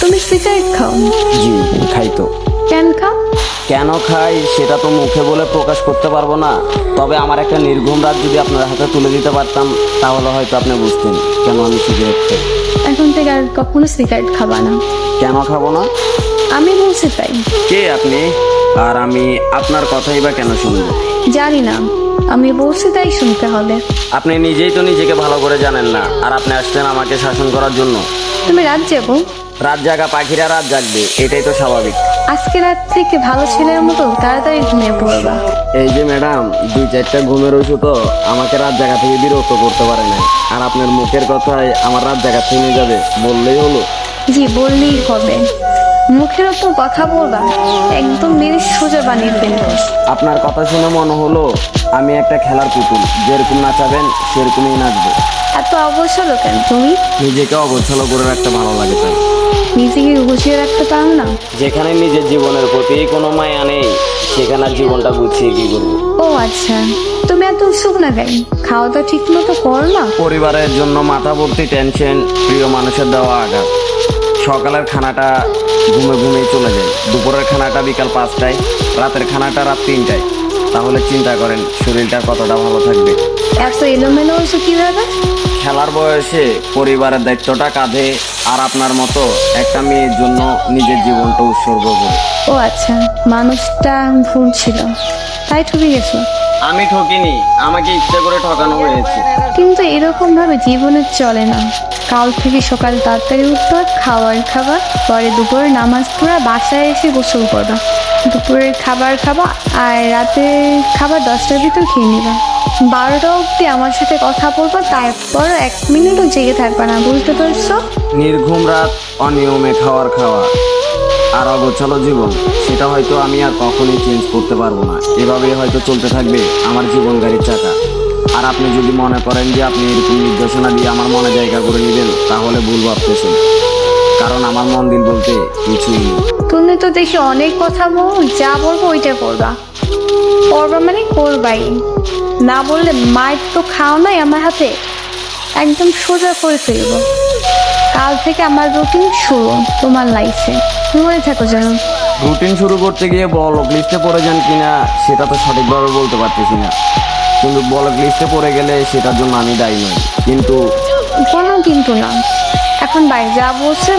তুমি সিগারেট খাও? জি খাই তো। কেন খাও? কেন খাই সেটা তো মুখে বলে প্রকাশ করতে পারবো না, তবে আমার একটা নির্ঘুম রাত যদি আপনার হাতে তুলে দিতে পারতাম তাহলে হয়তো আপনি বুঝতেন কেন আমি সিগারেট খাই। এখন থেকে আর কখনো সিগারেট খাবা না। কেন খাবো না? আমি বলছি তাই। কে আপনি? আর আমি আপনার কথাই বা কেন শুনবো? জানি না, আমি বলছি তাই শুনতে হবে। আপনি নিজেই তো নিজেকে ভালো করে জানেন না, আর আপনি আসছেন আমাকে শাসন করার জন্য। তুমি রাত যাবো? রাত জাগা পাখিরা রাত জাগবে, এটাই তো স্বাভাবিক। আজকে রাত থেকে ভালো ছেলের মতো তাড়াতাড়ি ঘুমিয়ে পড়বা। এই যে ম্যাডাম, 2-4টা ঘুমের ওষুধও আমাকে রাত জাগা থেকে বিরক্ত করতে পারে না, আর আপনার মুখের কথায় আমার রাত জাগা থেমে যাবে বললেই হলো। জি বললেই হবে। মুখের ওপর কথা বলবা, একদম মেরে সোজা বানিয়ে ফেলবো। আপনার কথা শুনে মনে হলো আমি একটা খেলার পুতুল, যেরকম নাচাবেন সেরকমই নাচবো। এত অবসর কেন তুমি? নিজেকে অগোছালো করে রাখতে ভালো লাগে তাই। নিজেকে গুছিয়ে রাখতে পারো না? যেখানে নিজের জীবনের প্রতি কোনো মায়া নেই সেখানে আর জীবনটা গুছিয়ে কি করবো? ও আচ্ছা, তুমি এত শুকনা কেন? খাওয়া দাওয়া ঠিক মতো করো না? পরিবারের জন্য মাথা ভর্তি টেনশন, প্রিয় মানুষের দেওয়া আঘাত। সকালের খানাটা ঘুমে ঘুমেই চলে যায়, দুপুরের খানাটা বিকাল 5টায়, রাতের খানাটা রাত 3টায়। তাহলে চিন্তা করেন শরীরটা কতটা ভালো থাকবে। এত এলোমেলো হয়েছে কিভাবে? খেলার বয়সে পরিবারের দায়িত্বটা কাঁধে, আর আপনার মতো একটা মেয়ের জন্য নিজের জীবনটা উৎসর্গ করে। ও আচ্ছা, মানুষটা ভুল ছিল, তাই ঠকে গেছো। আমি ঠকিনি, আমাকে ইচ্ছে করে ঠকানো হয়েছে। কিন্তু এরকম ভাবে জীবনে চলে না। কাল থেকে সকাল তাড়াতাড়ি উঠবা, খাবার পরে দুপুরে নামাজ পড়া, বাসায় এসে গোসল করবা, দুপুরের খাবার খাবা, আর রাতের খাবার 10টার ভিতর খেয়ে নিবা। 12টা অবধি আমার সাথে কথা বলবা, তারপর 1 মিনিটও জেগে থাকবা না, বুঝতে পারছো? নির্ঘুম রাত, অনিয়মে খাওয়া আর অগোছালো জীবন, সেটা হয়তো আমি আর কখনোই চেঞ্জ করতে পারবো না। এভাবেই হয়তো চলতে থাকবে আমার জীবন গাড়ির চাকা। আর আপনি যদি মনে করেন যে আপনি এরকম নির্দেশনা দিয়ে আমার মনে জায়গা করে নেবেন তাহলে ভুল ভাবতেছেন, কারণ আমার মন দিল বলতে কিছুই নেই। তুমি তো দেখি অনেক কথা বল, যা বলবো ওইটা করবা। করবা মানে করবাই, না বললে মায়ের তো খাও নাই আমার হাতে, একদম সোজা করে ফেলবো। কাল থেকে আমার রুটিন শুরু তোমার লাইফে, মনে থাকো যেন। রুটিন শুরু করতে গিয়ে ব্লক লিস্টে পড়ে যান কিনা সেটা তো সঠিকভাবে বলতে পারতেছি না, কিন্তু ব্লক লিস্টে পড়ে গেলে সেটার জন্য আমি দায়ী নই। কিন্তু কোনো কিন্তু না, এখন বাইরে যা বলছে